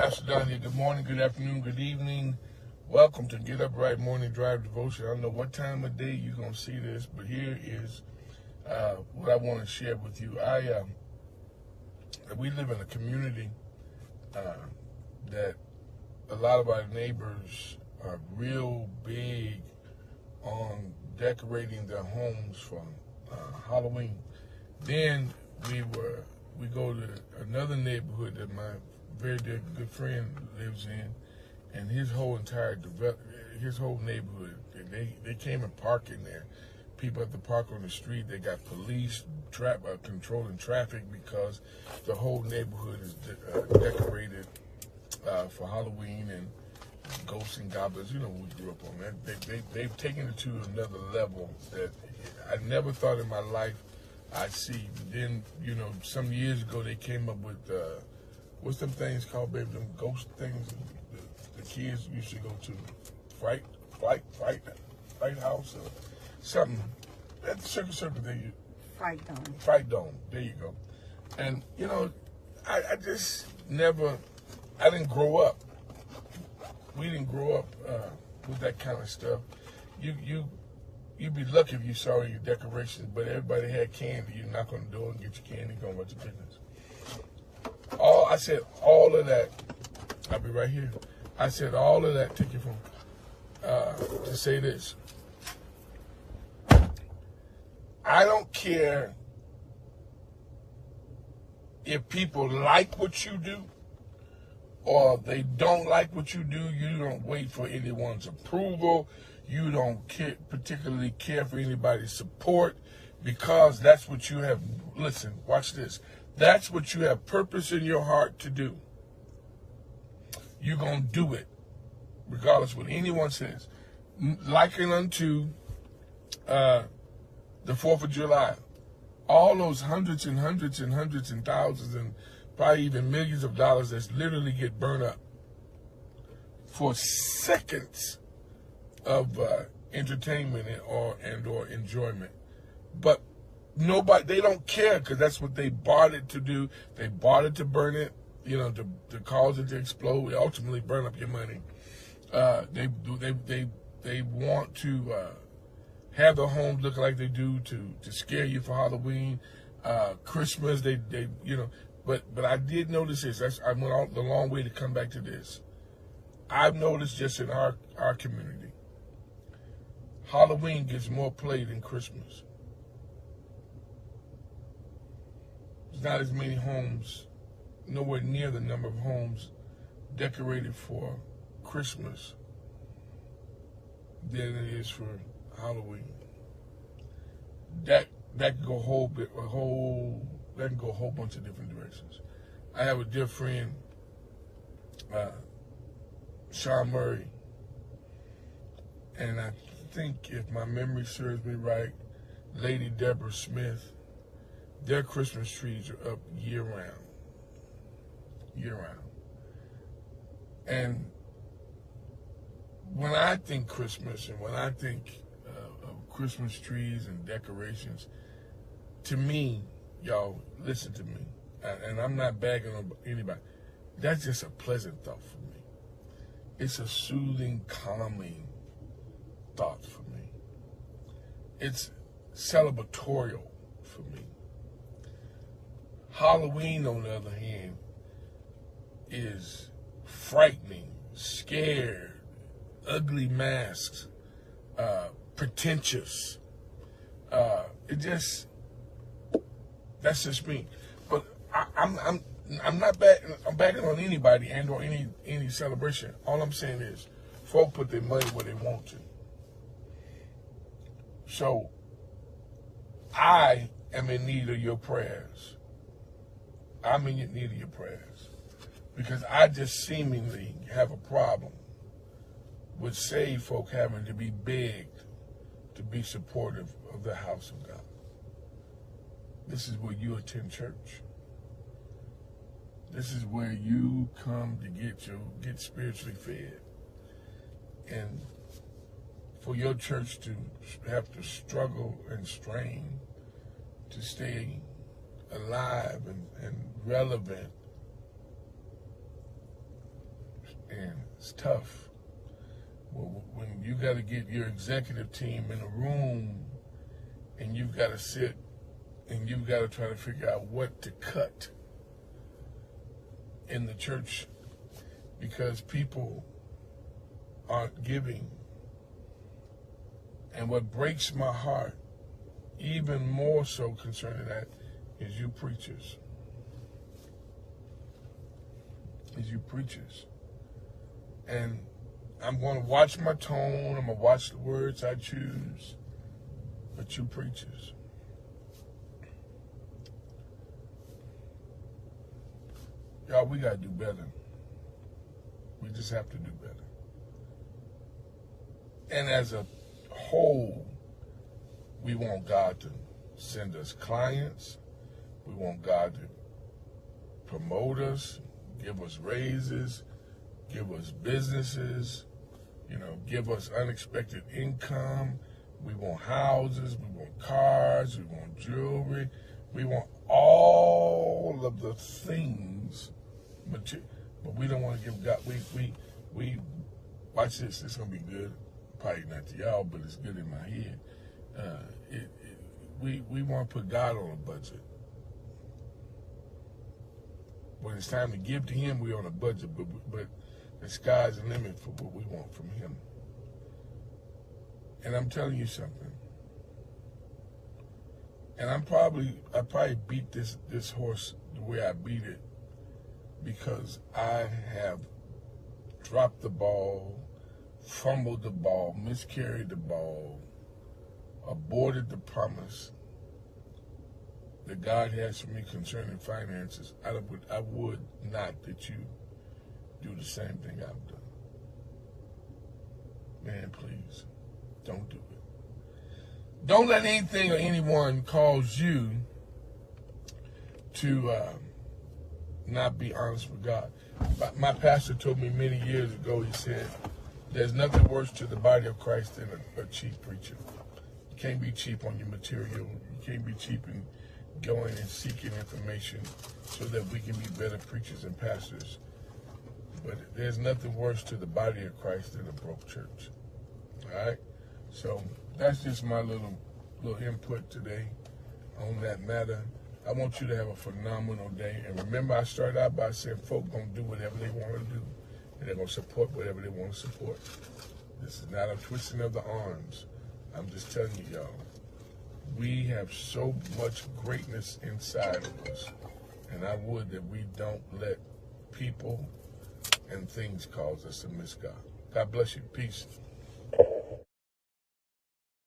Pastor Don here. Good morning, good afternoon, good evening. Welcome to Get Up Right Morning Drive Devotion. I don't know what time of day you're going to see this, but here is what I want to share with you. We live in a community that a lot of our neighbors are real big on decorating their homes for Halloween. Then we go to another neighborhood that my very dear good friend lives in, and his whole neighborhood, they came and parked in there. People have to park on the street. They got police controlling traffic because the whole neighborhood is decorated for Halloween and ghosts and goblins. You know what we grew up on, man. They've taken it to another level that I never thought in my life I'd see. But then, you know, some years ago they came up with what's them things called, baby? Them ghost things the kids used to go to, Fright House or something. At the circus they use. Fright Dome. Fright Dome. There you go. And you know, I just never. I didn't grow up. We didn't grow up with that kind of stuff. You'd be lucky if you saw your decorations, but everybody had candy. You knock on the door and get your candy, go about your business. I said all of that. I'll be right here. I said all of that. Take your phone. To say this. I don't care if people like what you do or they don't like what you do. You don't wait for anyone's approval. You don't particularly care for anybody's support, because that's what you have. Listen, watch this. That's what you have purpose in your heart to do. You're going to do it, regardless of what anyone says. Likened unto the 4th of July. All those hundreds and hundreds and hundreds and thousands and probably even millions of dollars that literally get burned up for seconds of entertainment and or enjoyment. But nobody, they don't care, because that's what they bought it to do. They bought it to burn it, you know, to cause it to explode, ultimately burn up your money. They want to have their homes look like they do to scare you for Halloween, Christmas. They you know. But I did notice this. I went the long way to come back to this. I've noticed just in our community, Halloween gets more play than Christmas. There's not as many homes, nowhere near the number of homes decorated for Christmas than it is for Halloween. That can go a whole bunch of different directions. I have a dear friend, Sean Murray, and I think, if my memory serves me right, Lady Deborah Smith, their Christmas trees are up year round. And when I think Christmas and when I think of Christmas trees and decorations, to me, y'all, listen to me, and I'm not bagging on anybody, that's just a pleasant thought for me. It's a soothing, calming thought for me. It's celebratorial for me. Halloween, on the other hand, is frightening, scared, ugly masks, pretentious. That's just me. But I'm not backing on anybody and or any celebration. All I'm saying is, folk put their money where they want to. So I am in need of your prayers. I'm in need of your prayers, because I just seemingly have a problem with saved folk having to be begged to be supportive of the house of God. This is where you attend church. This is where you come to get spiritually fed. And for your church to have to struggle and strain to stay alive and relevant And it's tough. When you got to get your executive team in a room and you've got to sit and you've got to try to figure out what to cut in the church because people aren't giving. And what breaks my heart, even more so concerning that, is you preachers. And I'm going to watch my tone. I'm going to watch the words I choose. But you preachers. Y'all, we got to do better. We just have to do better. And as a whole, we want God to send us clients. We want God to promote us, give us raises, give us businesses, give us unexpected income. We want houses, we want cars, we want jewelry. We want all of the things, but we don't want to give God, we watch this, it's going to be good. Probably not to y'all, but it's good in my head. We want to put God on a budget. When it's time to give to Him, we're on a budget, but the sky's the limit for what we want from Him. And I'm telling you something. And I probably beat this horse the way I beat it because I have dropped the ball, fumbled the ball, miscarried the ball, aborted the promise that God has for me concerning finances. I would not that you do the same thing I've done. Man, please, don't do it. Don't let anything or anyone cause you to not be honest with God. My pastor told me many years ago, he said, there's nothing worse to the body of Christ than a cheap preacher. You can't be cheap on your material. You can't be cheap in going and seeking information so that we can be better preachers and pastors. But there's nothing worse to the body of Christ than a broke church. All right? So that's just my little input today on that matter. I want you to have a phenomenal day. And remember, I started out by saying folk going to do whatever they want to do. And they're going to support whatever they want to support. This is not a twisting of the arms. I'm just telling you, y'all. We have so much greatness inside of us. And I would that we don't let people and things cause us to miss God. God bless you. Peace.